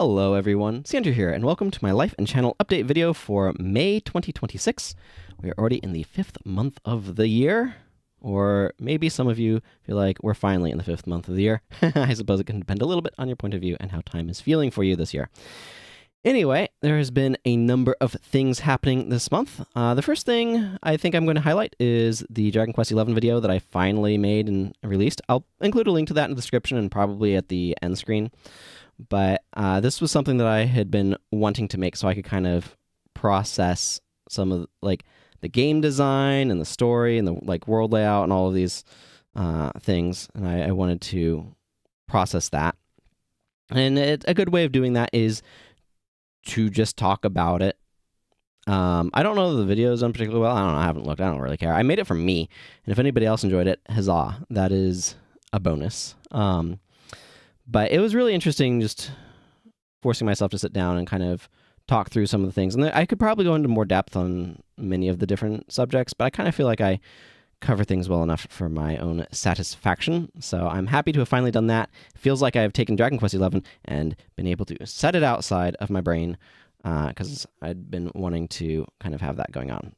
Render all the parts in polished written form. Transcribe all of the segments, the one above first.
Hello everyone, Sandra here, and welcome to my life and channel update video for May 2026. We are already in the 5th month of the year, or maybe some of you feel like we're finally in the 5th month of the year. I suppose it can depend a little bit on your point of view and how time is feeling for you this year. Anyway, there has been a number of things happening this month. The first thing I think I'm going to highlight is the Dragon Quest XI video that I finally made and released. I'll include a link to that in the description and probably at the end screen. But this was something that I had been wanting to make so I could kind of process some of the game design and the story and the world layout and all of these things. And I wanted to process that. And a good way of doing that is to just talk about it. I don't know the videos done particularly well. I don't know. I haven't looked. I don't really care. I made it for me. And if anybody else enjoyed it, huzzah. That is a bonus. But it was really interesting just forcing myself to sit down and kind of talk through some of the things. And I could probably go into more depth on many of the different subjects, but I kind of feel like I cover things well enough for my own satisfaction. So I'm happy to have finally done that. It feels like I've taken Dragon Quest XI and been able to set it outside of my brain because I'd been wanting to kind of have that going on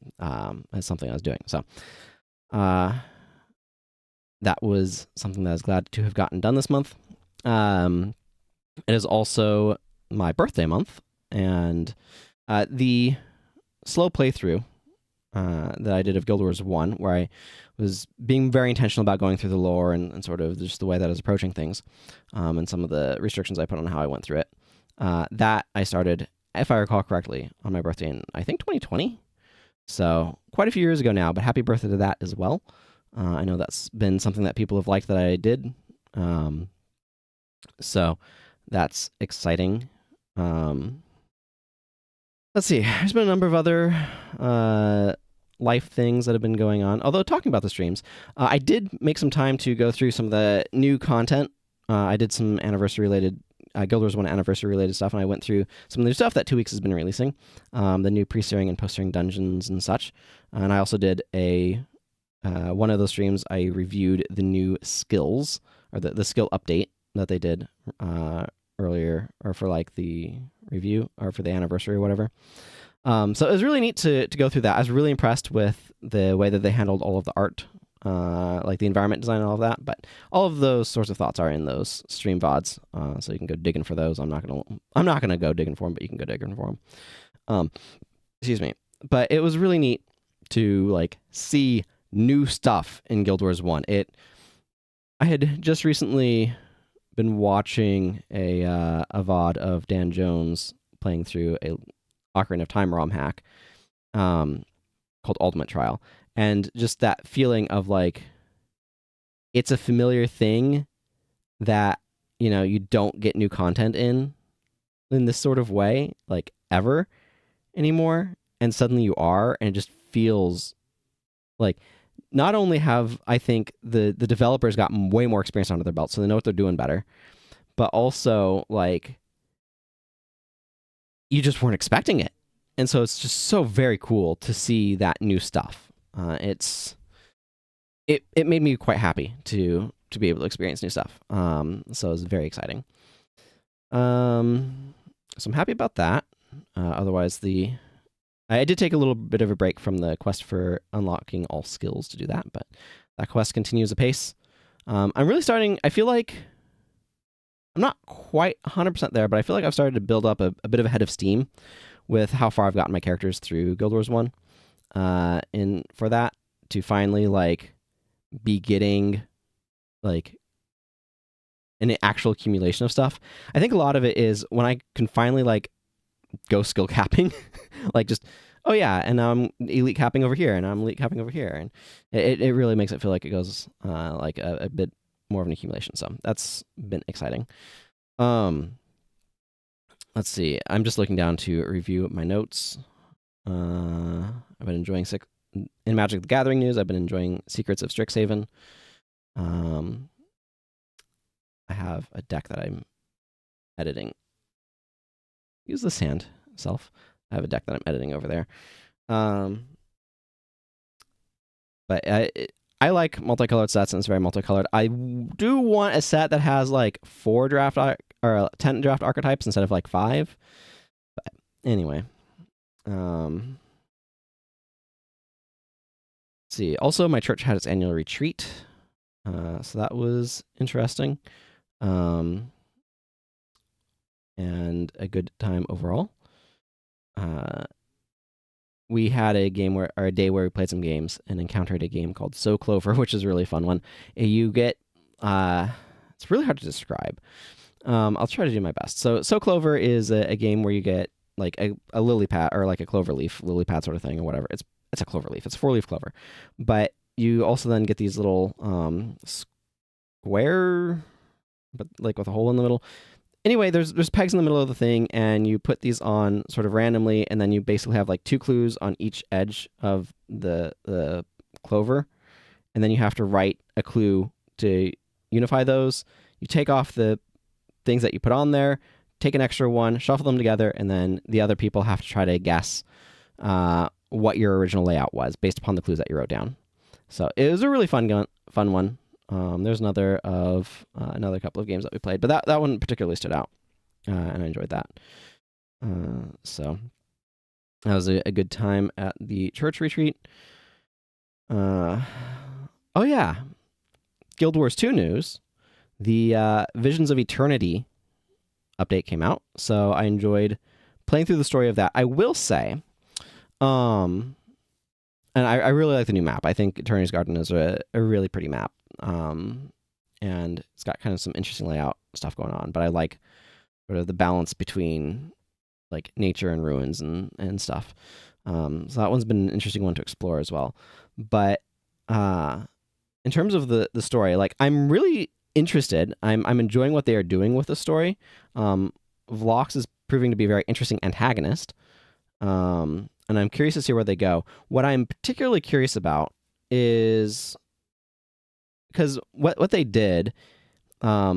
as something I was doing. So that was something that I was glad to have gotten done this month. It is also my birthday month, and the slow playthrough that I did of Guild Wars 1, where I was being very intentional about going through the lore and sort of just the way that I was approaching things, and some of the restrictions I put on how I went through it. That I started, if I recall correctly, on my birthday in, I think, 2020. So quite a few years ago now, but happy birthday to that as well. I know that's been something that people have liked that I did. So that's exciting. Let's see. There's been a number of other life things that have been going on. Although talking about the streams, I did make some time to go through some of the new content. I did some anniversary-related, Guild Wars 1 anniversary-related stuff, and I went through some of the new stuff that 2 Weeks has been releasing, the new pre-steering and post-steering dungeons and such. And I also did one of those streams, I reviewed the new skills, or the skill update that they did earlier, or for the review, or for the anniversary or whatever. So it was really neat to go through that. I was really impressed with the way that they handled all of the art, like the environment design and all of that. But all of those sorts of thoughts are in those stream VODs, so you can go digging for those. I'm not gonna go digging for them, but you can go digging for them. Excuse me. But it was really neat to see new stuff in Guild Wars 1. I had just recently been watching a VOD of Dan Jones playing through a Ocarina of Time ROM hack called Ultimate Trial. And just that feeling of it's a familiar thing that, you don't get new content in this sort of way, ever anymore. And suddenly you are, and it just feels like not only have, I think, the developers gotten way more experience under their belt, so they know what they're doing better, but also, you just weren't expecting it. And so it's just so very cool to see that new stuff. It made me quite happy to be able to experience new stuff. So it was very exciting. So I'm happy about that. Otherwise, I did take a little bit of a break from the quest for unlocking all skills to do that, but that quest continues apace. I'm really starting, I feel like, I'm not quite 100% there, but I feel like I've started to build up a bit of a head of steam with how far I've gotten my characters through Guild Wars 1. And for that, to finally, be getting, an actual accumulation of stuff. I think a lot of it is when I can finally, go skill capping, just, oh yeah, and now I'm elite capping over here, and I'm elite capping over here, and it really makes it feel like it goes a bit more of an accumulation. So that's been exciting. Let's see. I'm just looking down to review my notes. I've been enjoying in Magic the Gathering news. I've been enjoying Secrets of Strixhaven. I have a deck that I'm editing. Use the sand itself. I have a deck that I'm editing over there. But I like multicolored sets, and it's very multicolored. I do want a set that has 4 draft or 10 draft archetypes instead of like 5. But anyway, let's see. Also, my church had its annual retreat, so that was interesting, and a good time overall. We had a day where we played some games and encountered a game called So Clover, which is a really fun one. You get, it's really hard to describe. I'll try to do my best. So Clover is a game where you get like a lily pad or like a clover leaf, lily pad sort of thing or whatever. It's a clover leaf. It's a 4-leaf clover, but you also then get these little square, but like with a hole in the middle. Anyway, there's pegs in the middle of the thing, and you put these on sort of randomly, and then you basically have like 2 clues on each edge of the clover, and then you have to write a clue to unify those. You take off the things that you put on there, take an extra one, shuffle them together, and then the other people have to try to guess what your original layout was based upon the clues that you wrote down. So it was a really fun one. There's another couple of games that we played, but that one particularly stood out, and I enjoyed that. So that was a good time at the church retreat. Oh yeah, Guild Wars 2 news. The Visions of Eternity update came out, so I enjoyed playing through the story of that. I will say, and I really like the new map. I think Eternity's Garden is a really pretty map. And it's got kind of some interesting layout stuff going on, but I like sort of the balance between like nature and ruins and stuff. So that one's been an interesting one to explore as well. But in terms of the story, like I'm really interested. I'm enjoying what they are doing with the story. Vlox is proving to be a very interesting antagonist. And I'm curious to see where they go. What I'm particularly curious about is because what they did, how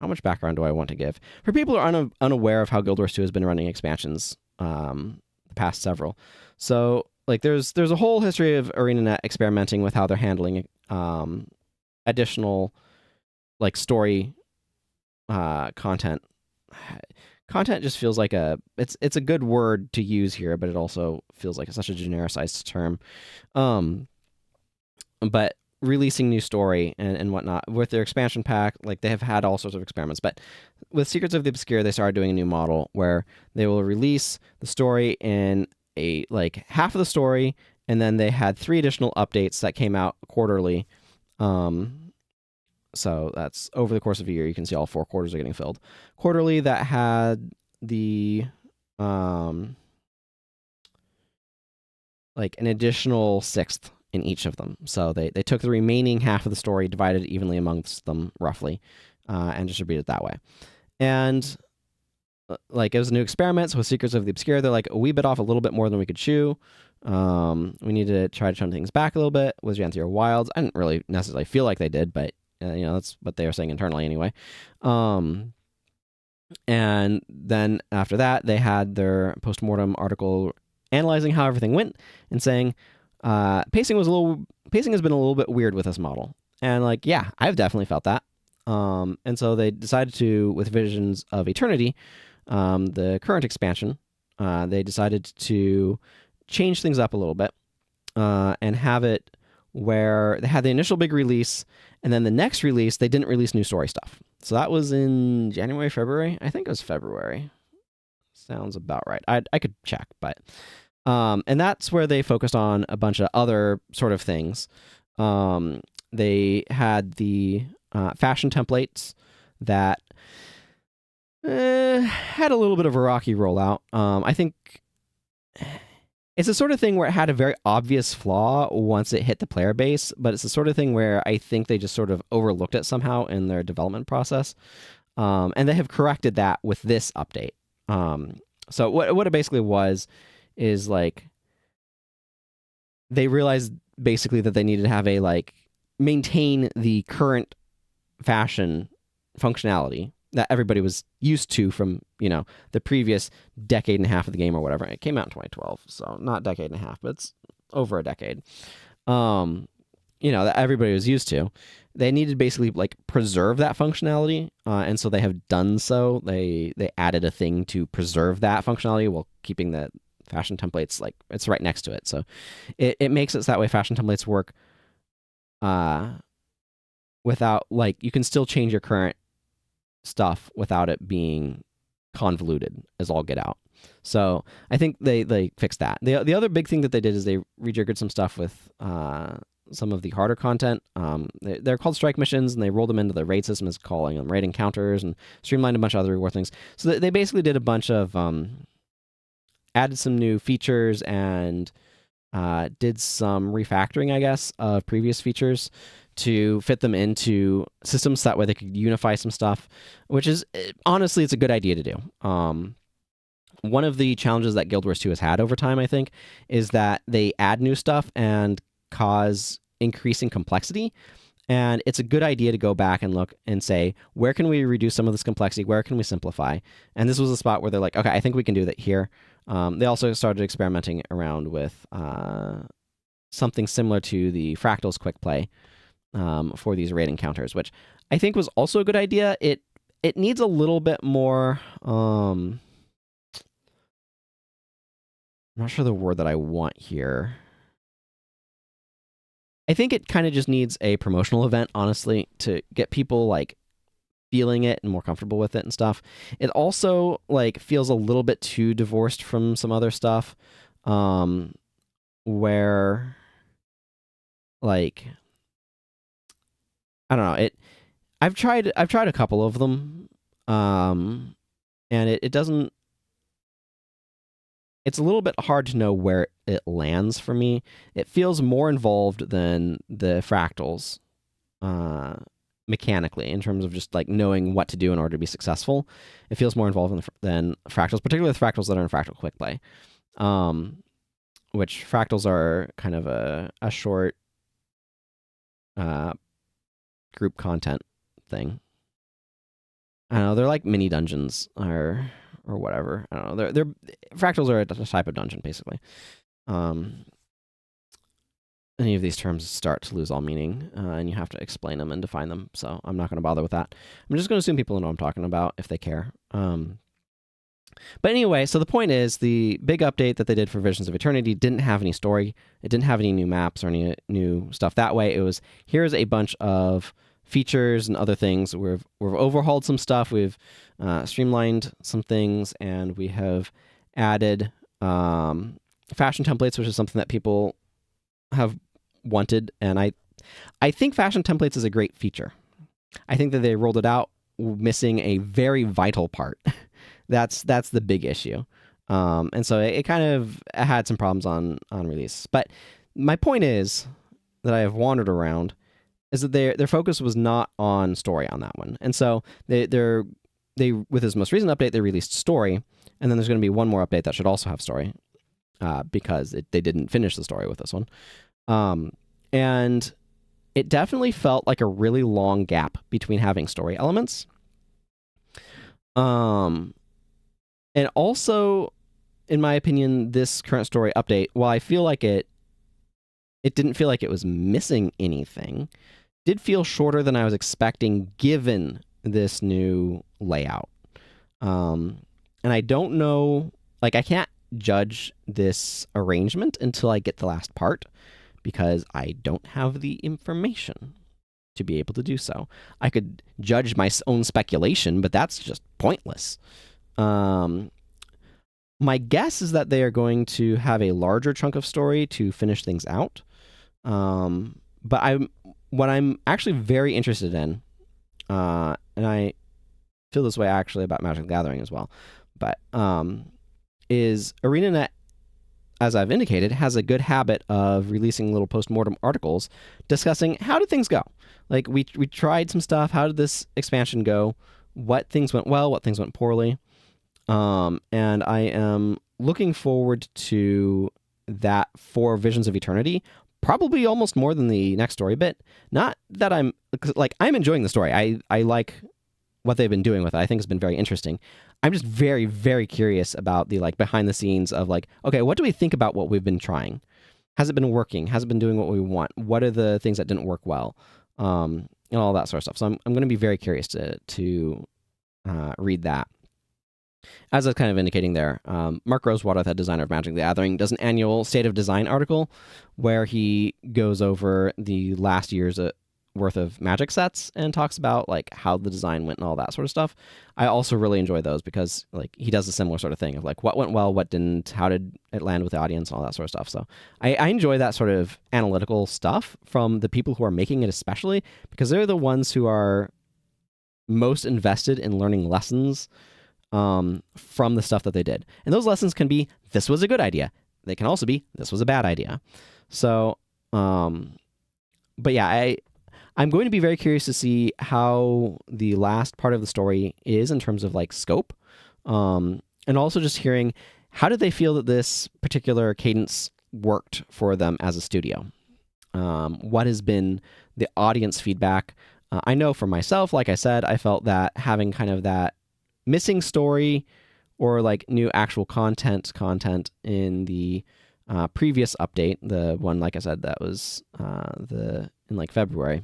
much background do I want to give? For people who are unaware of how Guild Wars 2 has been running expansions, the past several. So like there's a whole history of ArenaNet experimenting with how they're handling additional like story content. Content just feels like it's a good word to use here, but it also feels like it's such a genericized term. But releasing new story and whatnot with their expansion pack, like they have had all sorts of experiments. But with Secrets of the Obscure, they started doing a new model where they will release the story in a like half of the story, and then they had 3 additional updates that came out quarterly. So that's over the course of a year. You can see all 4 quarters are getting filled. Quarterly that had the like an additional 6th in each of them. So they took the remaining half of the story, divided evenly amongst them roughly, and distributed it that way. And like it was a new experiment. So with Secrets of the Obscure, they're like, we bit off a little bit more than we could chew. We need to try to tone things back a little bit. With Janthia Wilds, I didn't really necessarily feel like they did, but that's what they were saying internally anyway. And then after that, they had their postmortem article analyzing how everything went and saying pacing has been a little bit weird with this model. And like, yeah, I've definitely felt that. And so they decided to, with Visions of Eternity, the current expansion, they decided to change things up a little bit and have it where they had the initial big release, and then the next release, they didn't release new story stuff. So that was in January, February? I think it was February. Sounds about right. I could check, but... and that's where they focused on a bunch of other sort of things. They had the fashion templates that had a little bit of a rocky rollout. I think it's the sort of thing where it had a very obvious flaw once it hit the player base, but it's the sort of thing where I think they just sort of overlooked it somehow in their development process. And they have corrected that with this update. So what it basically was is like they realized basically that they needed to have maintain the current fashion functionality that everybody was used to from, the previous decade and a half of the game or whatever. It came out in 2012, so not decade and a half, but it's over a decade. That everybody was used to. they needed to basically like preserve that functionality, and so they have done so. They added a thing to preserve that functionality while keeping the fashion templates like it's right next to it. So it makes it so that way fashion templates work without like you can still change your current stuff without it being convoluted as all get out. So I think they fixed that. The other big thing that they did is they rejiggered some stuff with some of the harder content. They're called strike missions, and they rolled them into the raid system as calling them raid encounters, and streamlined a bunch of other reward things. So they basically did a bunch of added some new features and did some refactoring, I guess, of previous features to fit them into systems so that way they could unify some stuff, which is honestly it's a good idea to do. One of the challenges that Guild Wars 2 has had over time, I think, is that they add new stuff and cause increasing complexity. And it's a good idea to go back and look and say, where can we reduce some of this complexity? Where can we simplify? And this was a spot where they're like, okay, I think we can do that here. They also started experimenting around with something similar to the Fractals quick play for these raid encounters, which I think was also a good idea. It needs a little bit more... I'm not sure the word that I want here. I think it kind of just needs a promotional event, honestly, to get people like feeling it and more comfortable with it and stuff. It also like feels a little bit too divorced from some other stuff, where like I don't know. I've tried a couple of them, and it doesn't. It's a little bit hard to know where it lands for me. It feels more involved than the Fractals mechanically in terms of just like knowing what to do in order to be successful. It feels more involved than Fractals, particularly the Fractals that are in Fractal Quick Play, which Fractals are kind of a short group content thing. I don't know. They're like mini dungeons or whatever. I don't know. They're Fractals are a type of dungeon, basically. Any of these terms start to lose all meaning, and you have to explain them and define them. So I'm not going to bother with that. I'm just going to assume people know what I'm talking about if they care. But anyway, so the point is the big update that they did for Visions of Eternity didn't have any story. It didn't have any new maps or any new stuff that way. It was, here's a bunch of features and other things. We've overhauled some stuff. We've streamlined some things, and we have added fashion templates, which is something that people have wanted. And I think fashion templates is a great feature. I think that they rolled it out missing a very vital part. That's the big issue. And so it kind of had some problems on release. But my point is that I have wandered around is that their focus was not on story on that one. And so they with this most recent update, they released story, and then there's going to be one more update that should also have story, because they didn't finish the story with this one. And it definitely felt like a really long gap between having story elements. And also, in my opinion, this current story update, while I feel like it didn't feel like it was missing anything, did feel shorter than I was expecting given this new layout. And I don't know, like I can't judge this arrangement until I get the last part because I don't have the information to be able to do so. I could judge my own speculation, but that's just pointless. My guess is that they are going to have a larger chunk of story to finish things out. But what I'm actually very interested in, and I feel this way actually about Magic the Gathering as well, but is ArenaNet, as I've indicated, has a good habit of releasing little post-mortem articles discussing how did things go. Like we tried some stuff. How did this expansion go? What things went well? What things went poorly? And I am looking forward to that for Visions of Eternity, probably almost more than the next story bit. Not that I'm enjoying the story. I like what they've been doing with it. I think it's been very interesting. I'm just very, very curious about the like behind the scenes of like, okay, what do we think about what we've been trying? Has it been working? Has it been doing what we want? What are the things that didn't work well? and all that sort of stuff. So I'm going to be very curious to read that. As I was kind of indicating there, Mark Rosewater, the designer of Magic the Gathering, does an annual State of Design article where he goes over the last year's worth of Magic sets and talks about like how the design went and all that sort of stuff. I also really enjoy those because like he does a similar sort of thing of like what went well, what didn't, how did it land with the audience, all that sort of stuff. So I enjoy that sort of analytical stuff from the people who are making it, especially because they're the ones who are most invested in learning lessons from the stuff that they did. And those lessons can be, this was a good idea. They can also be, this was a bad idea. So, but yeah, I'm going to be very curious to see how the last part of the story is in terms of like scope. And also just hearing, how did they feel that this particular cadence worked for them as a studio? What has been the audience feedback? I know for myself, like I said, I felt that having kind of that missing story or like new actual content in the previous update, the one, like I said, that was in like February,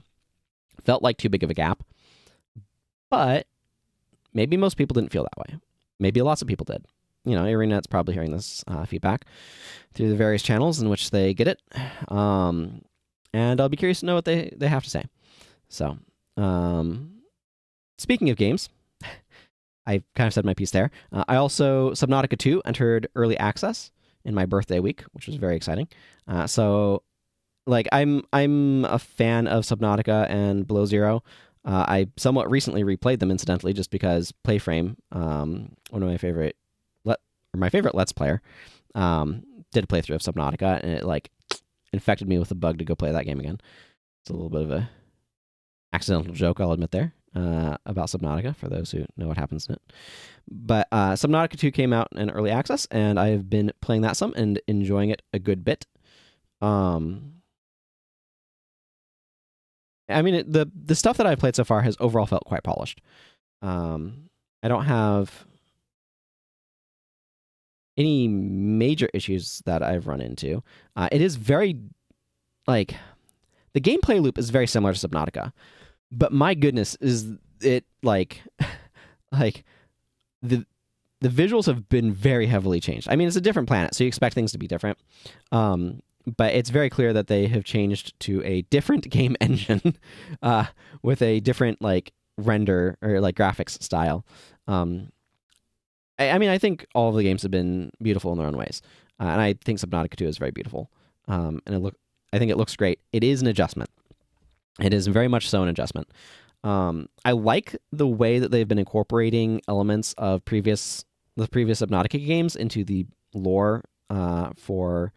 felt like too big of a gap. But maybe most people didn't feel that way. Maybe lots of people did. You know, ArenaNet's probably hearing this feedback through the various channels in which they get it. And I'll be curious to know what they have to say. So, speaking of games, I kind of said my piece there. I also, Subnautica 2 entered early access in my birthday week, which was very exciting. So, like, I'm a fan of Subnautica and Below Zero. I somewhat recently replayed them, incidentally, just because Playframe, one of my favorite, my favorite Let's Player, did a playthrough of Subnautica, and it like infected me with a bug to go play that game again. It's a little bit of a accidental joke, I'll admit there. About Subnautica, for those who know what happens in it. But Subnautica 2 came out in early access, and I've been playing that some and enjoying it a good bit. I mean, the stuff that I've played so far has overall felt quite polished. I don't have any major issues that I've run into. It is very, like, the gameplay loop is very similar to Subnautica. But my goodness, is it like the visuals have been very heavily changed. I mean, it's a different planet, so you expect things to be different. But it's very clear that they have changed to a different game engine with a different like render or like graphics style. I mean, I think all of the games have been beautiful in their own ways, and I think Subnautica 2 is very beautiful. And I think it looks great. It is an adjustment. It is very much so an adjustment. I like the way that they've been incorporating elements of the previous Subnautica games into the lore for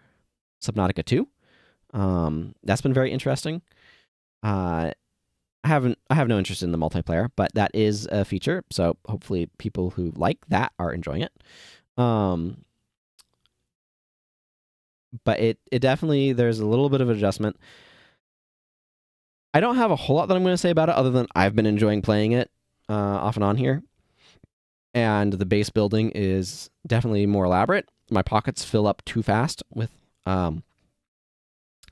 Subnautica 2. That's been very interesting. I have no interest in the multiplayer, but that is a feature, so hopefully people who like that are enjoying it. But it definitely, there's a little bit of adjustment. I don't have a whole lot that I'm going to say about it other than I've been enjoying playing it off and on here. And the base building is definitely more elaborate. My pockets fill up too fast with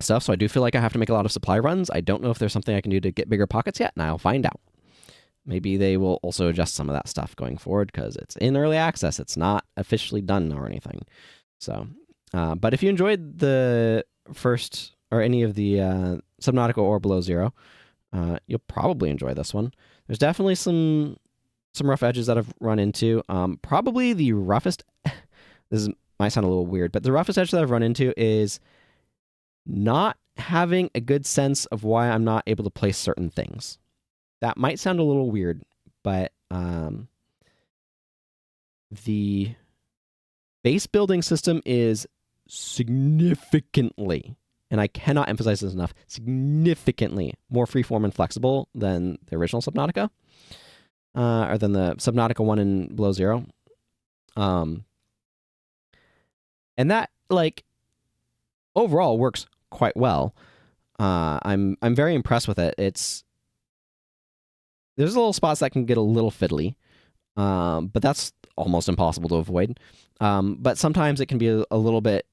stuff, so I do feel like I have to make a lot of supply runs. I don't know if there's something I can do to get bigger pockets yet, and I'll find out. Maybe they will also adjust some of that stuff going forward because it's in early access. It's not officially done or anything. So, but if you enjoyed the first or any of the Subnautica or Below Zero, you'll probably enjoy this one. There's definitely some rough edges that I've run into. Probably the roughest, might sound a little weird, but the roughest edge that I've run into is not having a good sense of why I'm not able to place certain things. That might sound a little weird, but the base building system is significantly, and I cannot emphasize this enough, significantly more freeform and flexible than the original Subnautica, or than the Subnautica 1 and Below Zero. And that, like, overall works quite well. I'm very impressed with it. There's little spots that can get a little fiddly, but that's almost impossible to avoid. But sometimes it can be a little bit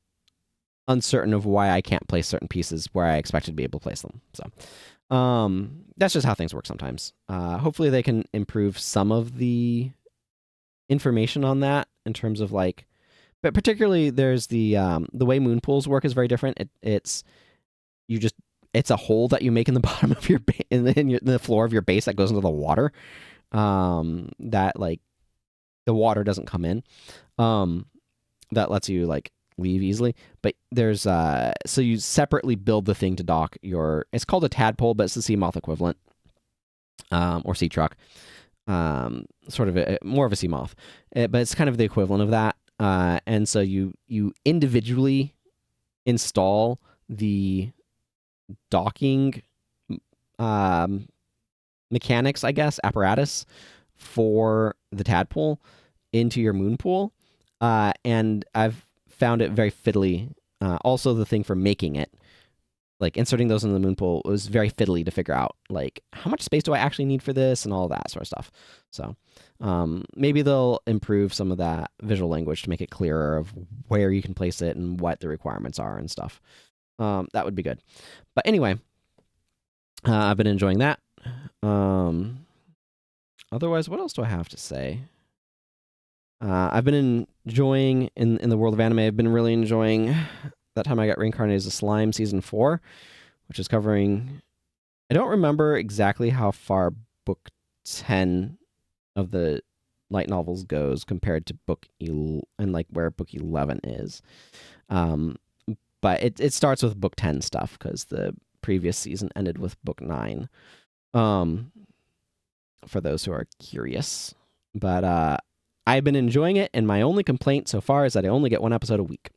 uncertain of why I can't place certain pieces where I expected to be able to place them. So, That's just how things work sometimes. Hopefully they can improve some of the information on that in terms of like, but particularly there's the way moon pools work is very different. It's you just it's a hole that you make in the bottom of your in the floor of your base that goes into the water. That like the water doesn't come in. That lets you like leave easily. But there's so you separately build the thing to dock your. It's called a tadpole, but it's the sea moth equivalent, or sea truck. Sort of more of a sea moth, but it's kind of the equivalent of that. And so you individually install the docking mechanics, I guess, apparatus for the tadpole into your moon pool. And I've found it very fiddly. Also, the thing for making it, like inserting those in the moon pool, was very fiddly to figure out, like, how much space do I actually need for this and all that sort of stuff. So maybe they'll improve some of that visual language to make it clearer of where you can place it and what the requirements are and stuff. That would be good. But anyway, I've been enjoying that. Otherwise, what else do I have to say? I've been enjoying, in the world of anime, I've been really enjoying That Time I Got Reincarnated as a Slime Season 4, which is covering... I don't remember exactly how far Book 10 of the light novels goes compared to Book and like where Book 11 is. But it starts with Book 10 stuff because the previous season ended with Book 9. For those who are curious. But I've been enjoying it, and my only complaint so far is that I only get one episode a week.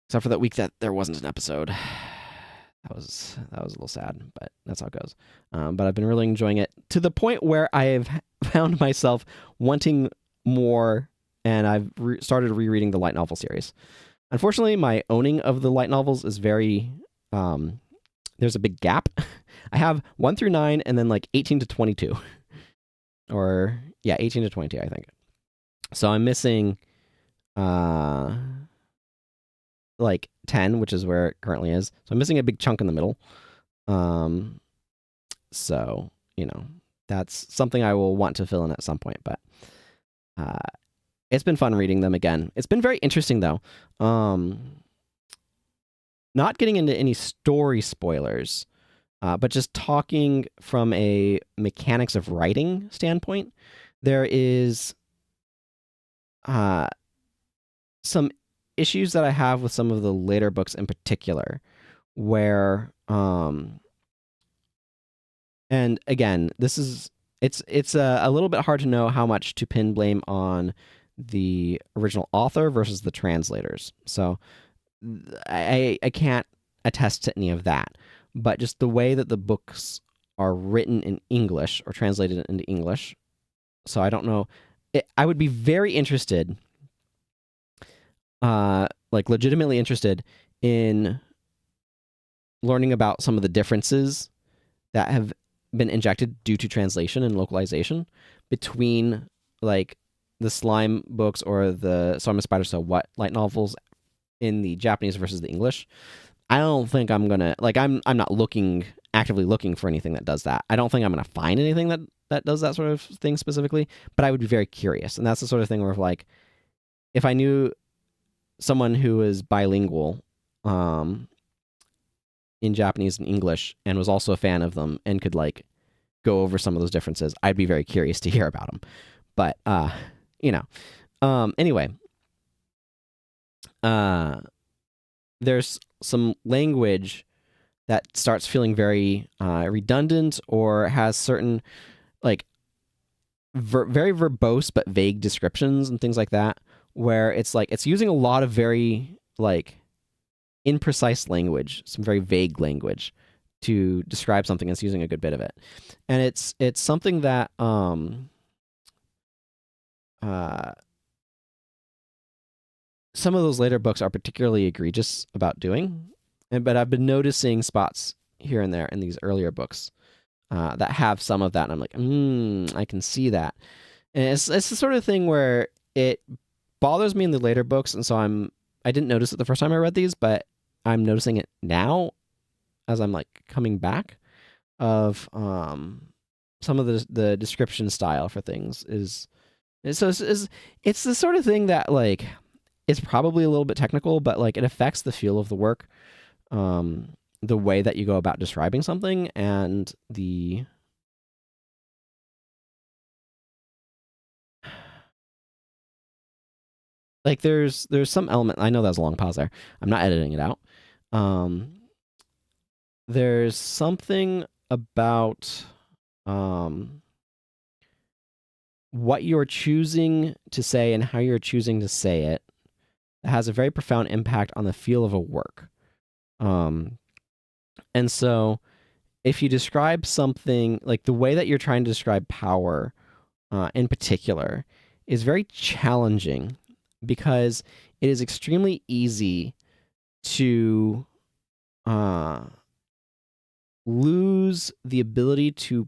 Except for that week that there wasn't an episode. That was a little sad, but that's how it goes. But I've been really enjoying it to the point where I've found myself wanting more, and I've started rereading the light novel series. Unfortunately, my owning of the light novels is very... there's a big gap. I have 1 through 9 and then like 18 to 22. Or, yeah, 18 to 22, I think. So I'm missing like 10, which is where it currently is. So I'm missing a big chunk in the middle. So, you know, that's something I will want to fill in at some point. But it's been fun reading them again. It's been very interesting, though. Not getting into any story spoilers, but just talking from a mechanics of writing standpoint, there is some issues that I have with some of the later books in particular, where and again, it's a little bit hard to know how much to pin blame on the original author versus the translators. So I can't attest to any of that, but just the way that the books are written in English or translated into English. So I don't know. I would be very interested, like legitimately interested in learning about some of the differences that have been injected due to translation and localization between like the Slime books or the Storm of Spider So What light novels in the Japanese versus the English. I don't think I'm gonna I'm not actively looking for anything that does that. I don't think I'm gonna find anything that does that sort of thing specifically, but I would be very curious. And that's the sort of thing where like if I knew someone who is bilingual in Japanese and English and was also a fan of them and could like go over some of those differences, I'd be very curious to hear about them. But anyway, there's some language that starts feeling very redundant or has certain like very verbose but vague descriptions and things like that, where it's like it's using a lot of very like imprecise language, some very vague language to describe something. It's using a good bit of it, and it's something that some of those later books are particularly egregious about doing, but I've been noticing spots here and there in these earlier books that have some of that, and I'm like, I can see that. And it's the sort of thing where it bothers me in the later books, and so I didn't notice it the first time I read these, but I'm noticing it now as I'm like coming back of some of the description style for things it's the sort of thing that like is probably a little bit technical, but like it affects the feel of the work, the way that you go about describing something, and the like there's some element. I know that was a long pause there. I'm not editing it out. There's something about what you're choosing to say and how you're choosing to say it that has a very profound impact on the feel of a work. And so if you describe something like the way that you're trying to describe power in particular is very challenging because it is extremely easy to lose the ability to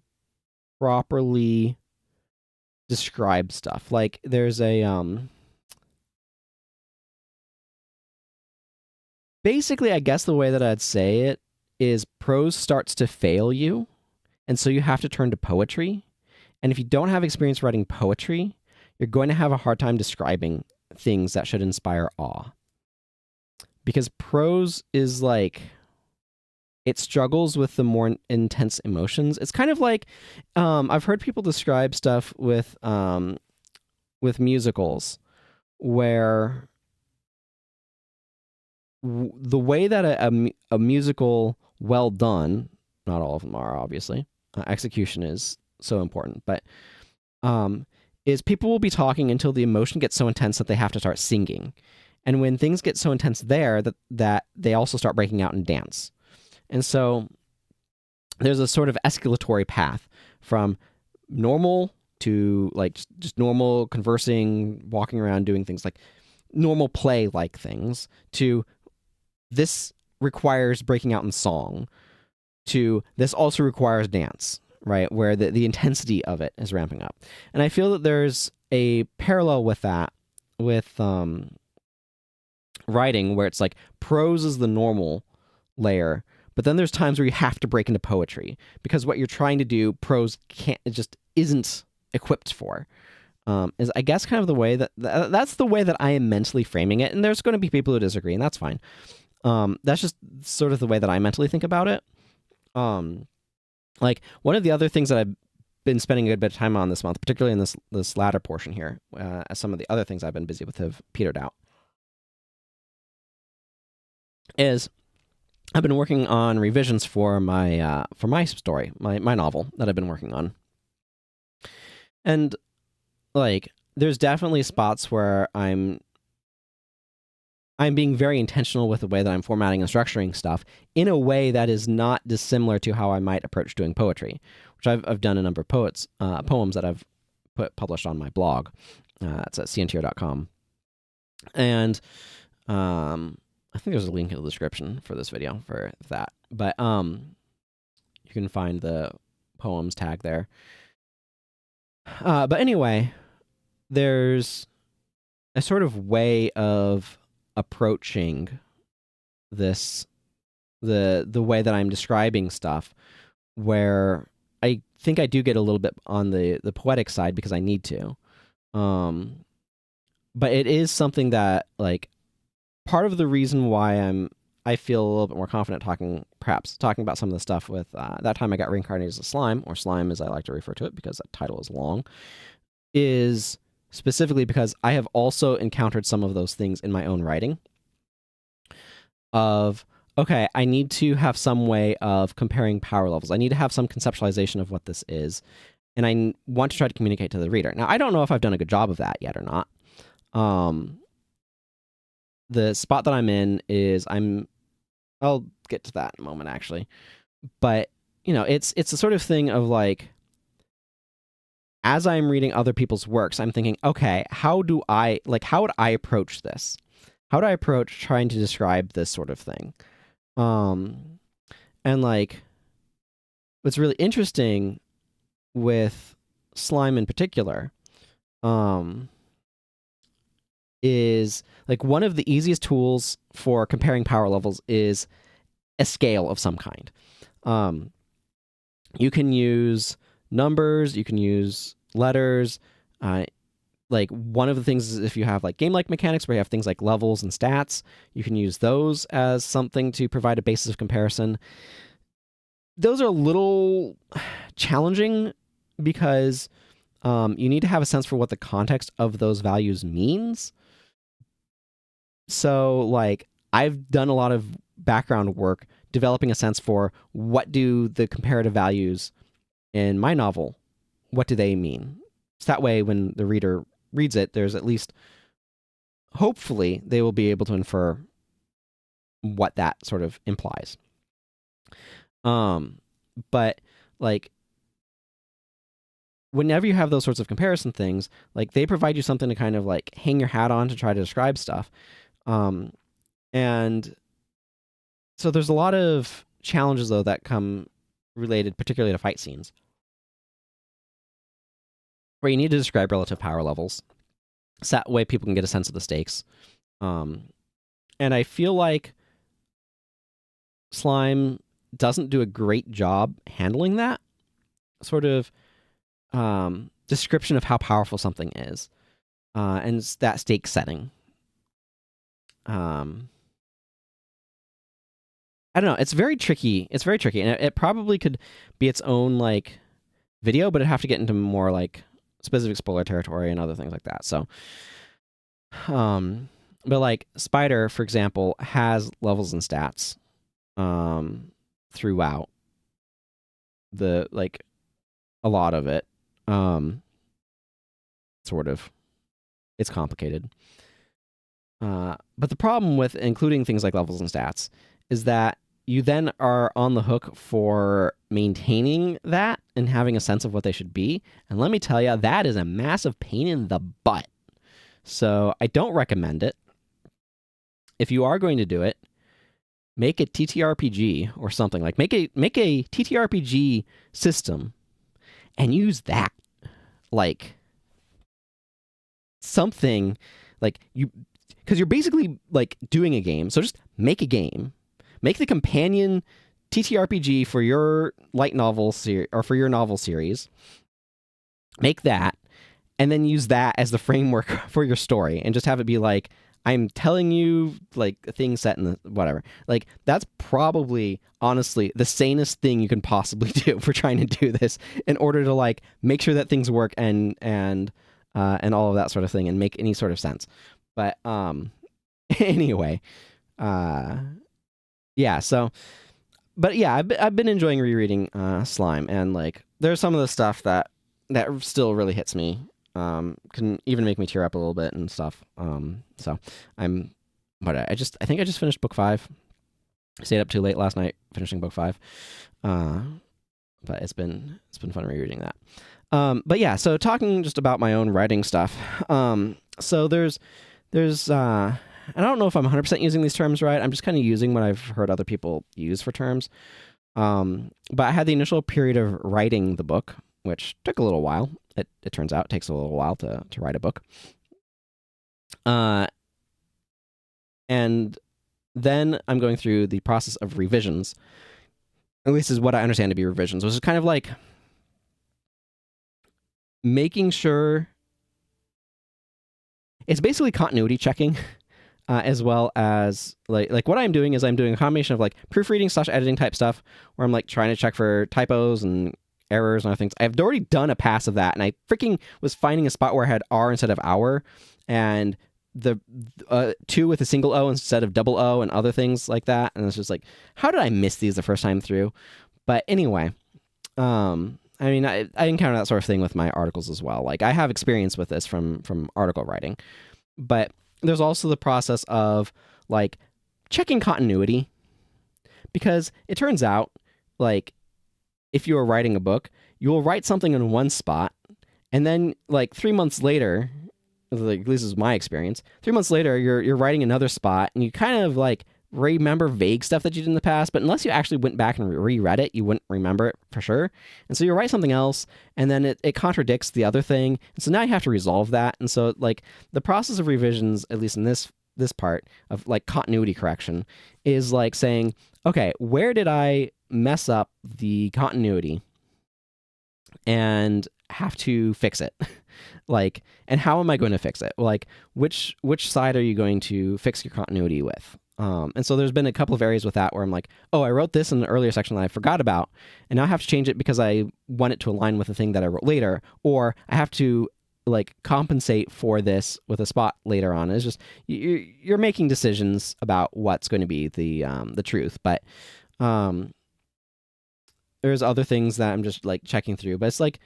properly describe stuff. Like there's a basically, I guess the way that I'd say it is prose starts to fail you, and so you have to turn to poetry. And if you don't have experience writing poetry, you're going to have a hard time describing things that should inspire awe. Because prose is like, it struggles with the more intense emotions. It's kind of like, I've heard people describe stuff with musicals where the way that a musical well done, not all of them are obviously, execution is so important, but is people will be talking until the emotion gets so intense that they have to start singing. And when things get so intense there that they also start breaking out in dance. And so there's a sort of escalatory path from normal to like just normal conversing, walking around, doing things like normal play like things to this requires breaking out in song to this also requires dance, right? Where the intensity of it is ramping up. And I feel that there's a parallel with that with writing where it's like prose is the normal layer, but then there's times where you have to break into poetry because what you're trying to do, prose can't, it just isn't equipped for. Is I guess kind of the way that's the way that I am mentally framing it. And there's going to be people who disagree, and that's fine. That's just sort of the way that I mentally think about it. Like one of the other things that I've been spending a good bit of time on this month, particularly in this latter portion here, as some of the other things I've been busy with have petered out, is I've been working on revisions for my story, my novel that I've been working on, and like there's definitely spots where I'm being very intentional with the way that I'm formatting and structuring stuff in a way that is not dissimilar to how I might approach doing poetry, which I've done a number of poems that I've published on my blog. It's at cntier.com. And I think there's a link in the description for this video for that. But you can find the poems tag there. But anyway, there's a sort of way of approaching this the way that I'm describing stuff where I think I do get a little bit on the poetic side because I need to. But it is something that like part of the reason why I feel a little bit more confident talking about some of the stuff with that time I got reincarnated as a slime, or slime as I like to refer to it because that title is long, is specifically because I have also encountered some of those things in my own writing of, okay, I need to have some way of comparing power levels. I need to have some conceptualization of what this is, and I want to try to communicate to the reader. Now, I don't know if I've done a good job of that yet or not. The spot that I'm in is I'll get to that in a moment, actually. But, it's the sort of thing of like, as I'm reading other people's works, I'm thinking, okay, how would I approach this? How would I approach trying to describe this sort of thing? And like, what's really interesting with slime in particular, is like one of the easiest tools for comparing power levels is a scale of some kind. You can use numbers, you can use letters. Like one of the things is if you have like game-like mechanics where you have things like levels and stats, you can use those as something to provide a basis of comparison. Those are a little challenging because you need to have a sense for what the context of those values means. So, like, I've done a lot of background work developing a sense for what do the comparative values in my novel, what do they mean? So that way, when the reader reads it, there's at least, hopefully, they will be able to infer what that sort of implies. But like, whenever you have those sorts of comparison things, like they provide you something to kind of like hang your hat on to try to describe stuff. And so there's a lot of challenges though that come related particularly to fight scenes, where you need to describe relative power levels, so that way people can get a sense of the stakes. And I feel like Slime doesn't do a great job handling that sort of description of how powerful something is, and that stake setting. I don't know. It's very tricky. It's very tricky, and it probably could be its own like video, but it'd have to get into more like specific spoiler territory and other things like that. So, but like Spider, for example, has levels and stats throughout the like a lot of it. Sort of, it's complicated. But the problem with including things like levels and stats is that you then are on the hook for maintaining that and having a sense of what they should be. And let me tell you, that is a massive pain in the butt. So I don't recommend it. If you are going to do it, make a TTRPG or something. Like make a TTRPG system and use that. Like something like you, because you're basically like doing a game. So just make a game. Make the companion TTRPG for your light novel series or for your novel series. Make that, and then use that as the framework for your story, and just have it be like, I'm telling you like a thing set in the whatever. Like that's probably honestly the sanest thing you can possibly do for trying to do this in order to like make sure that things work and all of that sort of thing and make any sort of sense. But anyway, yeah. So, but yeah, I've been enjoying rereading Slime, and like there's some of the stuff that still really hits me. Can even make me tear up a little bit and stuff. So I think I just finished book 5. I stayed up too late last night finishing book 5. But it's been fun rereading that. But yeah, so talking just about my own writing stuff. So there's I don't know if I'm 100% using these terms right. I'm just kind of using what I've heard other people use for terms. But I had the initial period of writing the book, which took a little while. It turns out it takes a little while to write a book. And then I'm going through the process of revisions. At least is what I understand to be revisions, which is kind of like making sure it's basically continuity checking, as well as like what I'm doing is I'm doing a combination of like proofreading / editing type stuff where I'm like trying to check for typos and errors and other things. I've already done a pass of that, and I freaking was finding a spot where I had R instead of our, and the 2 with a single O instead of double O and other things like that. And it's just like, how did I miss these the first time through? But anyway, I mean, I encounter that sort of thing with my articles as well. Like I have experience with this from article writing, but there's also the process of like checking continuity, because it turns out like if you are writing a book, you will write something in one spot, and then like 3 months later, like at least this is my experience, 3 months later you're writing another spot, and you kind of like remember vague stuff that you did in the past, but unless you actually went back and reread it, you wouldn't remember it for sure. And so you write something else, and then it contradicts the other thing, and so now you have to resolve that. And so like the process of revisions, at least in this this part of like continuity correction is like saying, okay, where did I mess up the continuity and have to fix it? Like, and how am I going to fix it? Like, which side are you going to fix your continuity with? And so there's been a couple of areas with that where I'm like, oh, I wrote this in an earlier section that I forgot about, and now I have to change it because I want it to align with the thing that I wrote later, or I have to like compensate for this with a spot later on. It's just you're making decisions about what's going to be the truth, but there's other things that I'm just like checking through. But it's like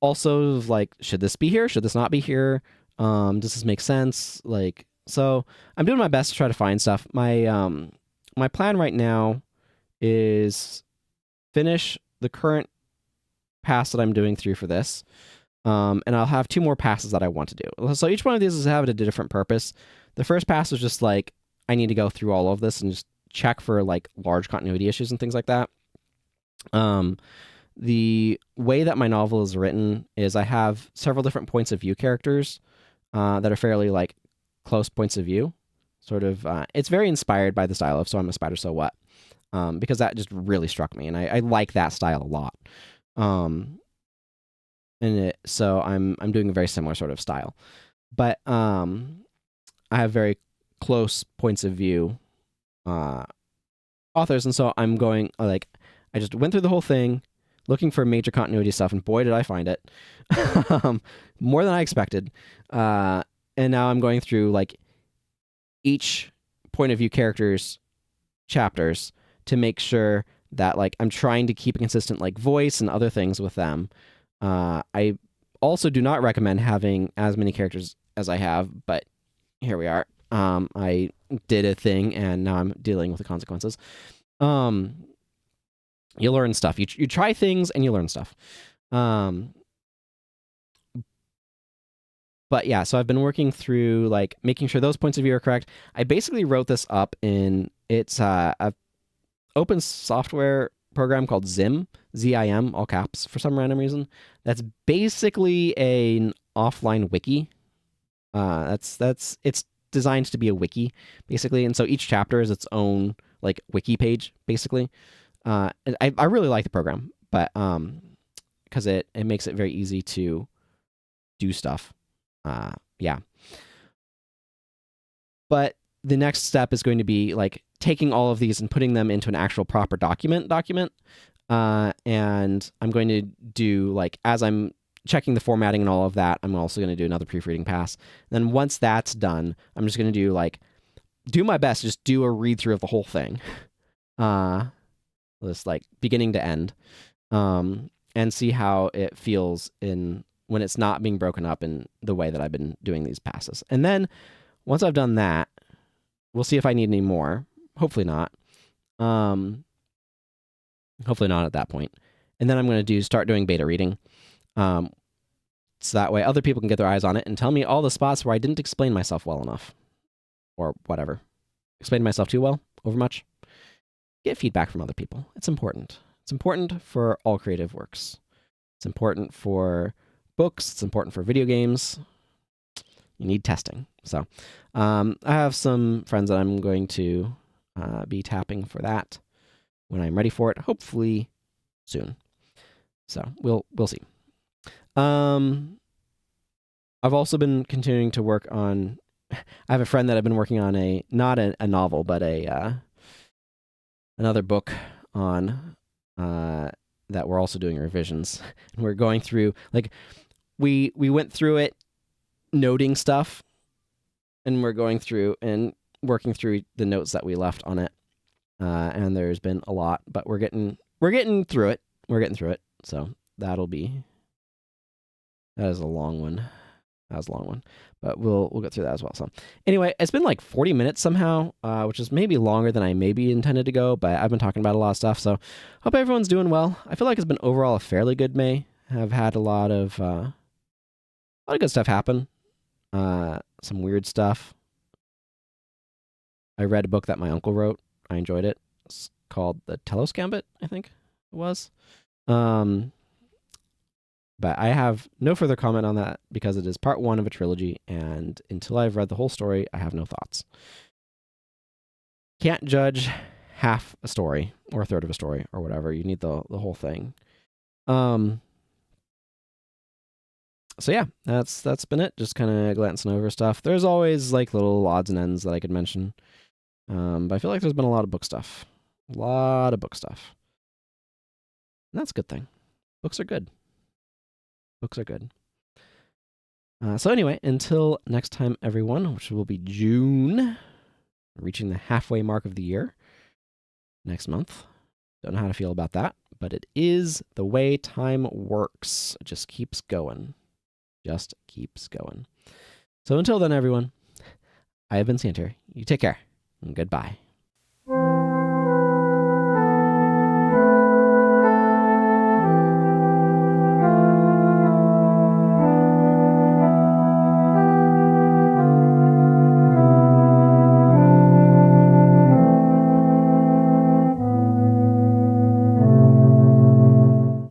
also like, should this be here? Should this not be here? Does this make sense? Like, so I'm doing my best to try to find stuff. My plan right now is finish the current pass that I'm doing through for this. And I'll have 2 more passes that I want to do. So each one of these is having a different purpose. The first pass was just like, I need to go through all of this and just check for like large continuity issues and things like that. The way that my novel is written is I have several different points of view characters that are fairly like close points of view. Sort of, it's very inspired by the style of So I'm a Spider, So What, because that just really struck me, and I like that style a lot. So I'm doing a very similar sort of style, but I have very close points of view authors, and so I'm going like, I just went through the whole thing looking for major continuity stuff, and boy, did I find it. More than I expected. And now I'm going through like each point of view character's chapters to make sure that like I'm trying to keep a consistent like voice and other things with them. I also do not recommend having as many characters as I have, but here we are. I did a thing, and now I'm dealing with the consequences. You learn stuff. You try things and you learn stuff. But yeah, so I've been working through like making sure those points of view are correct. I basically wrote this up in it's a open software program called Zim, ZIM, all caps for some random reason. That's basically an offline wiki. It's designed to be a wiki basically, and so each chapter is its own like wiki page basically. I really like the program, but because it makes it very easy to do stuff. Yeah. But the next step is going to be like taking all of these and putting them into an actual proper document. And I'm going to do like, as I'm checking the formatting and all of that, I'm also going to do another proofreading pass. Then once that's done, I'm just going to do my best, just do a read through of the whole thing. This like beginning to end, and see how it feels when it's not being broken up in the way that I've been doing these passes. And then once I've done that, we'll see if I need any more. Hopefully not. Hopefully not at that point. And then I'm going to start doing beta reading. So that way other people can get their eyes on it and tell me all the spots where I didn't explain myself well enough. Or whatever. Explain myself too well? Overmuch? Get feedback from other people. It's important. It's important for all creative works. It's important for books. It's important for video games. You need testing. So I have some friends that I'm going to be tapping for that when I'm ready for it, hopefully soon. So we'll see. I've also been continuing to work on, I have a friend that I've been working on not a novel, but another book on that we're also doing revisions. And we're going through, like, we went through it noting stuff, and we're going through and working through the notes that we left on it. And there's been a lot, but we're getting through it. We're getting through it. So that is a long one. That was a long one, but we'll get through that as well. So anyway, it's been like 40 minutes somehow, which is maybe longer than I maybe intended to go, but I've been talking about a lot of stuff. So hope everyone's doing well. I feel like it's been overall a fairly good May. I've had a lot of good stuff happen. Some weird stuff. I read a book that my uncle wrote. I enjoyed it. It's called The Telos Gambit, I think it was. But I have no further comment on that because it is part one of a trilogy, and until I've read the whole story, I have no thoughts. Can't judge half a story or a third of a story or whatever. You need the whole thing. So yeah, that's been it. Just kind of glancing over stuff. There's always like little odds and ends that I could mention. But I feel like there's been a lot of book stuff. A lot of book stuff. And that's a good thing. Books are good. Books are good. So anyway, until next time, everyone, which will be June, reaching the halfway mark of the year next month. Don't know how to feel about that, but it is the way time works. It just keeps going. Just keeps going. So until then, everyone, I have been Santer. You take care, and goodbye.